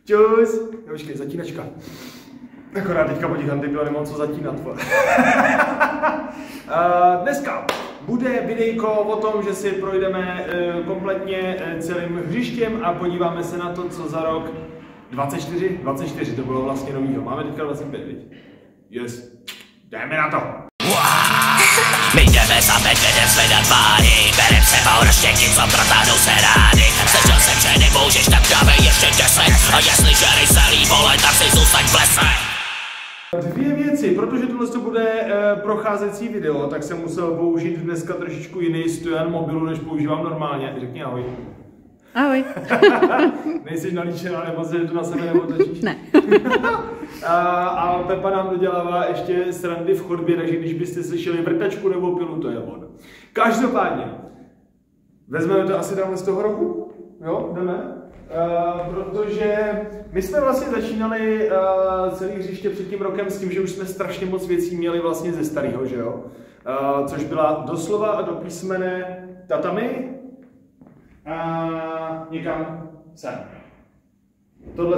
Čus. No, počkej, zatínačka. Akorát teďka po těch antipilech nemám co zatínat. Dneska bude videjko o tom, že si projdeme kompletně celým hřištěm a podíváme se na to, co za rok 24? 24 to bylo vlastně novýho. Máme teďka 25, viď? Yes. Jdeme na to. My jdeme za medvědem zvedat váhy, berem sebou rozštěky, co protáhnou se rány. Slyšel jsem, že nemůžeš, tak dáme ještě 10. A jestli žerej celý vole, tak si zůstaň v lese. Dvě věci, protože tohle to bude procházecí video, tak jsem musel použít dneska trošičku jiný stojan mobilu, než používám normálně. Řekni ahoj. Ahoj. Nejsi nalíčená, nebo se to na sebe neotočíš? Ne. A Pepa nám dodělává ještě srandy v chodbě, takže když byste slyšeli vrtačku nebo pilu, to je on. Každopádně, vezmeme to asi dáme z toho roku? Jo, jdeme? Protože my jsme vlastně začínali celý hřiště před tím rokem s tím, že už jsme strašně moc věcí měli vlastně ze starého, že jo? Což byla doslova a do písmene tatami a někam sem. Tohle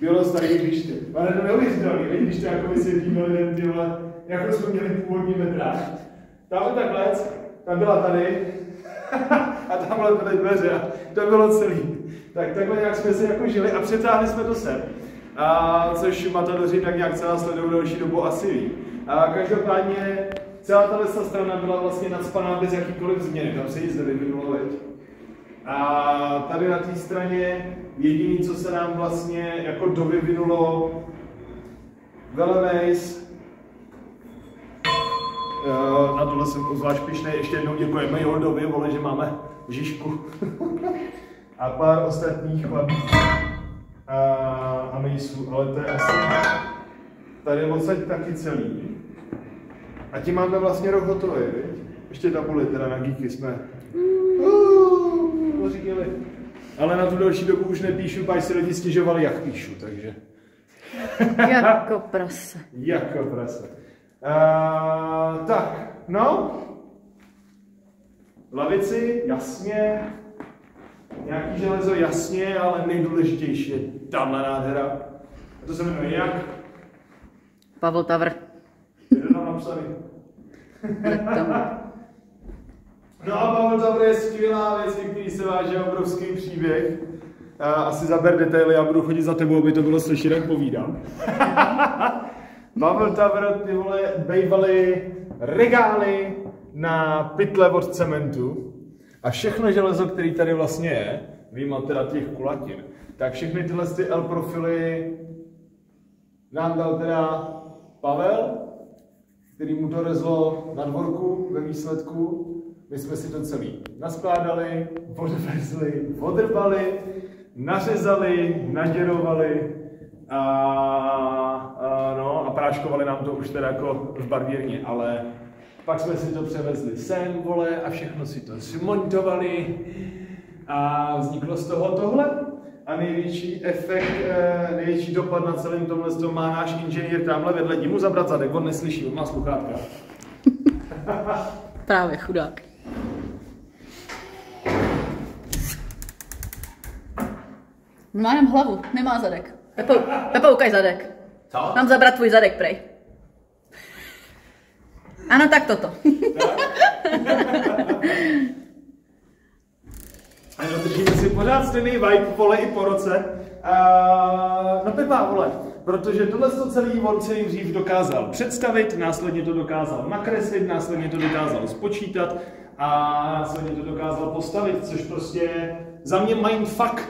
bylo starý hřiště. Ale to neuvěřitelný, když to jako vysvětlíme lidem, ty vole, jako jsme měli původní metráž. Tam takhle, tam byla tady a tam byla tady dveře a to bylo celý. Tak takhle nějak jsme se jako žili a přetáhli jsme to sem. Což matadoři tak nějak celá sledují další dobu asi ví. Každopádně celá tahle strana byla vlastně nacpaná bez jakýkoliv změny, tam se nic nevyvinulo, veď. A tady na té straně jediné, co se nám vlastně jako dovyvinulo, velemejs. Na tohle jsem zvlášť pyšnej, ještě jednou děkujeme Joldovi, vole, že máme Žižku. A pár ostatních chlapů a mejsů, ale to je asi tady odsaď taky celý. A tím máme vlastně rok hotový, viď? Ještě tabuli, teda na geeky jsme pořídili. Ale na tu další dobu už nepíšu, pak si lidi stěžovali, jak píšu, takže. Jako prase. Jako prase. Tak, no. Lavici, jasně. Nějaký železo, jasně, ale nejdůležitější je tahle nádhera. A to se jmenuje jak? Pavel Tavr. Je to tam napsaný. No a Pavel Tavr je skvělá věc, který se váže obrovský příběh. Asi zaber detaily, já budu chodit za tebou, aby to bylo slyšet, jak povídám. Pavel Tavr, ty vole, bejvaly regály na pytle od cementu a všechno železo, který tady vlastně je, vyjma teda těch kulatin, tak všechny tyhle ty L-profily nám dal teda Pavel, který mu to rezlo na dvorku ve výsledku. My jsme si to celý naskládali, odvezli, odrbali, nařezali, naděrovali a práškovali nám to už teda jako v barvírně, ale pak jsme si to převezli sem, vole, a všechno si to zmontovali a vzniklo z toho tohle. A největší efekt, největší dopad na celém tomhle má náš inženýr tamhle vedle, jdi mu zabrat zadek, on neslyší, on má sluchátka. Právě chudák. Má jenom hlavu, nemá zadek. Pepo, ukaž zadek. Co? Mám zabrat tvůj zadek, prej. Ano, tak toto. Ano, držíme si pořád stejný vibe, vole, i po roce. No Pepa, vole, protože tohle celý on celý dřív dokázal představit, následně to dokázal nakreslit, následně to dokázal spočítat a následně to dokázal postavit, což prostě za mě mindfuck.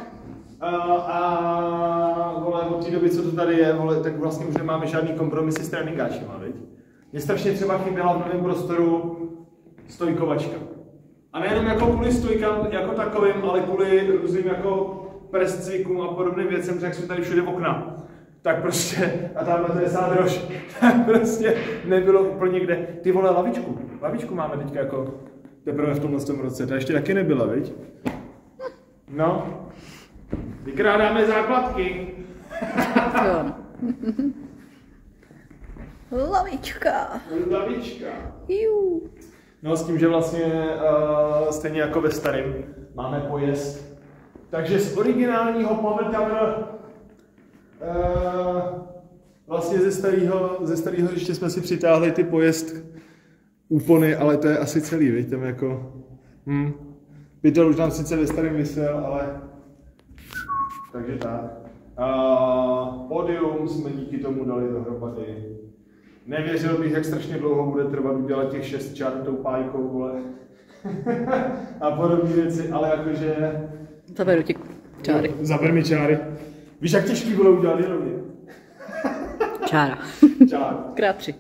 Vole, od té doby, co to tady je, vole, tak vlastně už nemáme žádný kompromisy s tréninkáčima, viď? Mně strašně třeba chyběla v novém prostoru stojkovačka. A nejenom jako kvůli stojkám jako takovým, ale kvůli různým jako prescvikům a podobným věcem, jak jsou tady všude okna. Tak prostě, a tamhle to je sádrož, tak prostě nebylo úplně kde. Ty vole, lavičku máme teďka jako teprve v tomhle roce, ta ještě taky nebyla, viď? No, vykrádáme základky. Lavička. Lavička. Jú. No s tím, že vlastně stejně jako ve starém máme pojezd Takže z originálního Palmer Tower, vlastně ze starého ještě jsme si přitáhli ty pojezd úpony, ale to je asi celý, viď, tam jako, Pytel už nám sice ve starém vysel, ale, takže tak. Pódium jsme díky tomu dali dohromady. Nevěřil bych, jak strašně dlouho bude trvat udělat těch 6 čár tou pájkou, vole. A podobné věci, ale jakože... Zaberu ti čáry. Zaber mi čáry. Víš, jak těžký bylo udělat jerovně? Čára. Čár. Krát 3.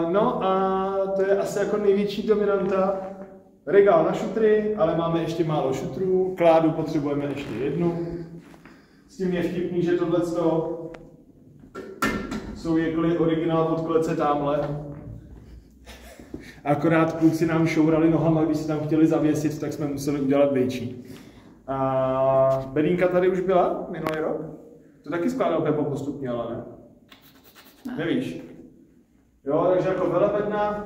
No a to je asi jako největší dominanta. Regál na šutry, ale máme ještě málo šutrů. Kládu potřebujeme ještě jednu. S tím je vtipný, že tohleto jsou jekly originál od klece tamhle. Akorát kluci nám šourali nohama, když se tam chtěli zavěsit, tak jsme museli udělat větší. Bedínka tady už byla minulý rok? To taky skládal Pepo postupně, ale ne? Nevíš? Jo, takže jako velebedna.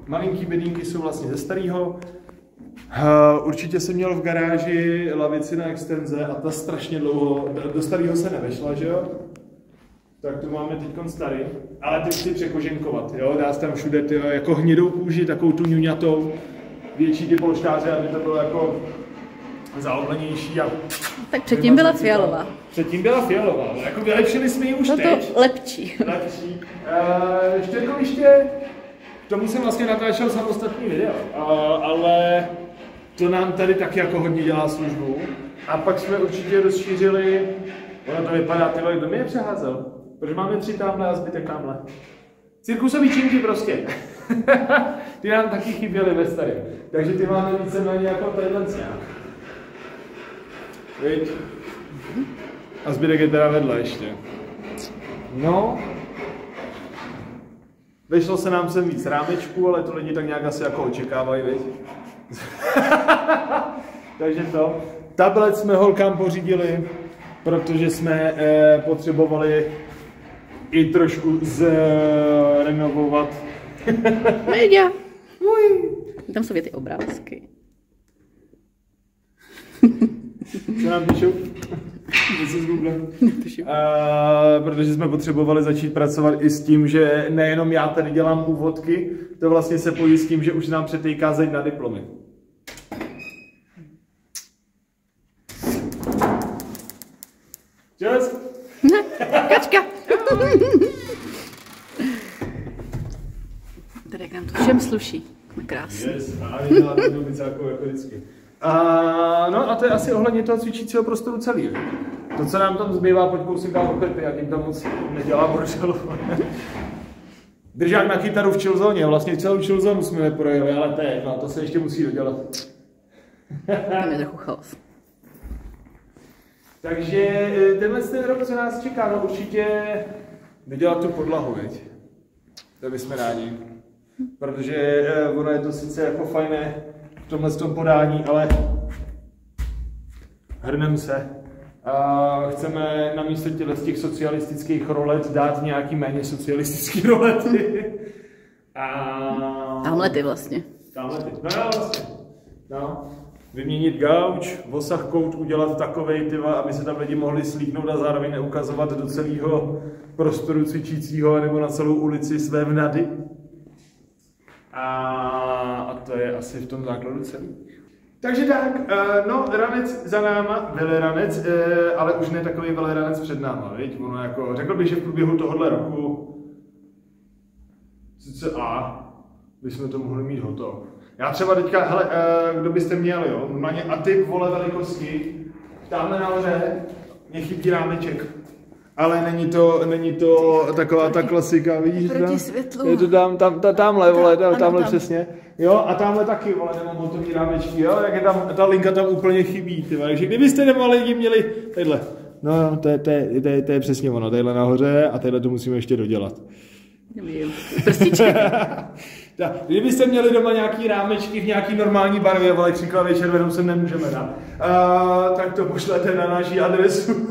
Malinký bedínky jsou vlastně ze starého. Určitě jsem měl v garáži lavici na extenze a ta strašně dlouho, do starého se nevešla, že jo? Tak to máme teďkon starý, ale ty chci překoženkovat, jo? Dá se tam všude tyjo, jako hnědou kůži, takovou tu ňuňatou, větší ty polštáře, aby to bylo jako zaoblenější. Tak předtím byla fialová. Předtím byla fialová, ale jako vylepšili jsme ji už no teď. To lepší. Lepší. Štěrkoviště, k tomu jsem vlastně natáčel samostatný video, ale to nám tady taky jako hodně dělá službu. A pak jsme určitě rozšířili, ono to vypadá, tyhle, kdo mi je přeházel? Protože máme 3 tamhle a zbytek tamhle. Cirkusový činky prostě. Ty nám taky chyběly ve starém. Takže ty máme víceméně jako tenhle nějak. Víš? A zbytek je teda vedle ještě. No. Vešlo se nám sem víc rámečků, ale to lidi tak nějak asi jako očekávají, viď? Takže to. Tablet jsme holkám pořídili, protože jsme potřebovali i trošku zrenovovat. Média. Tam jsou ty obrázky. Co nám píšou? Něco s Googlem. Protože jsme potřebovali začít pracovat i s tím, že nejenom já tady dělám úvodky, to vlastně se pojí s tím, že už nám přetejká zeď na diplomy. Čes! Kačka! Tady jak nám to všem sluší. Krásný. Yes, a dělá to jako vždycky. No a to je asi ohledně toho cvičícího prostoru celý. To, co nám tam zbývá, pojď kousek dál opět, já tím tam moc nedělá boršelu. Držák na kytaru v chillzóně, vlastně celou chillzónu jsme neprojeli, ale to je jedno, to se ještě musí dodělat. Tam je trochu chaos. Takže tenhle ten rok, co nás čeká, no určitě dodělat tu podlahu, viď? To bychom rádi. Protože ono je to sice jako fajné v tomhle tom podání, ale hrnem se. Chceme na místo těch socialistických rolet dát nějaký méně socialistický rolety. Tamhlety vlastně. Tamhlety, no jo vlastně. No. Vyměnit gauč, osah kout udělat takovej, aby se tam lidi mohli slíknout a zároveň neukazovat do celého prostoru cvičícího nebo na celou ulici své vnady. A to je asi v tom základu celý. Takže tak, no, ranec za náma, veleranec, ale už ne takový veleranec před náma, viď? Ono jako, řekl bych, že v průběhu tohohle roku sice bychom to mohli mít hotovo. Já třeba teďka, hele, kdo byste měli, jo, normálně a typ, vole, velikosti, tamhle nahoře mě chybí rámeček. Ale není to taková ta klasika, vidíš? Proti světlu. Je to tamhle, vole, tamhle přesně. Jo, a tamhle taky, vole, nemám hotový rámečky, jo, jak je tam, ta linka tam úplně chybí, ty, takže kdybyste lidi měli, tadyhle, no, to je přesně ono, tadyhle nahoře a tadyhle to musíme ještě dodělat. Prstíček. Kdybyste měli doma nějaký rámečky v nějaký normální barvě, ale křiklavě červenou sem nemůžeme dát, tak to pošlete na naši adresu.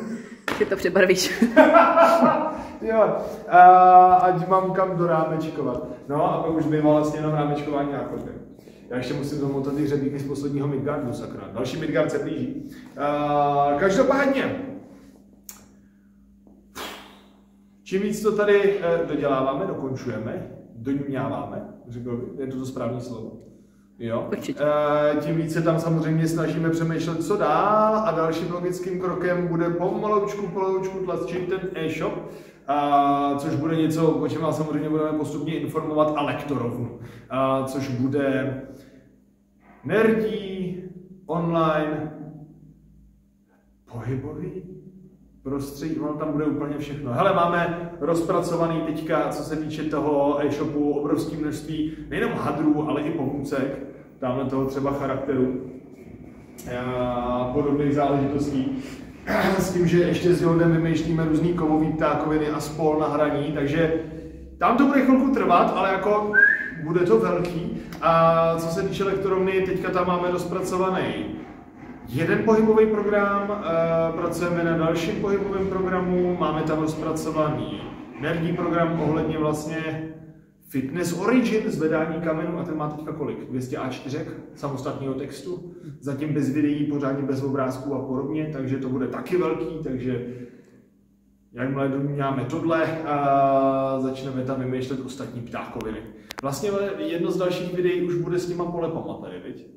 Ty to přebarvíš. Jo, ať mám kam dorámečkovat. No a pak už bývá vlastně jenom rámečkování náchodby. Já ještě musím zamontat ty hřebíky z posledního Midgardu, sakra. Další Midgard se blíží. Každopádně, čím víc to tady doděláváme, dokončujeme, doňuňáváme, řekl bych, je to správné slovo. Jo. Tím více tam samozřejmě snažíme přemýšlet, co dál, a dalším logickým krokem bude pomaloučku tlačit ten e-shop, což bude něco, o čem vás samozřejmě budeme postupně informovat, a lektorovnu, což bude nerdí, online, pohybový prostředí, tam bude úplně všechno. Hele, máme rozpracovaný teďka, co se týče toho e-shopu, obrovské množství nejenom hadrů, ale i pomůcek, tamhle toho třeba charakteru, podobných záležitostí. S tím, že ještě s Jodem vymýšlíme různý kovový ptákoviny a spol na hraní, takže tam to bude chvilku trvat, ale jako bude to velký. A co se týče lektorovny, teďka tam máme rozpracovaný jeden pohybový program, pracujeme na dalším pohybovém programu, máme tam rozpracovaný nerdí program ohledně vlastně Fitness Origin, zvedání kamenů, a ten má teďka kolik? 200 A4 samostatného textu, zatím bez videí, pořádně bez obrázků a podobně, takže to bude taky velký, takže jakmile doměláme tohle, začneme tam vymýšlet ostatní ptákoviny. Vlastně jedno z dalších videí už bude s těma polepama tady, viď?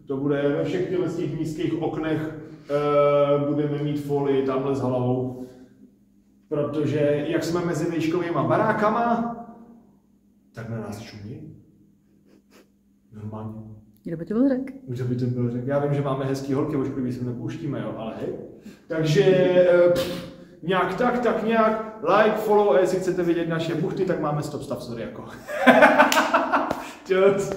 To bude ve všech těch nízkých oknech, budeme mít folii tamhle s hlavou, protože jak jsme mezi výškovýma barákama, tak na nás šumí. Normálně. Kdo by to byl řek? Kdo by to byl řek? Já vím, že máme hezký holky, ošklivý se nepouštíme, jo, ale hej. Takže nějak tak nějak, like, follow, a jestli chcete vidět naše buchty, tak máme stop stav, sorry jako. Čus.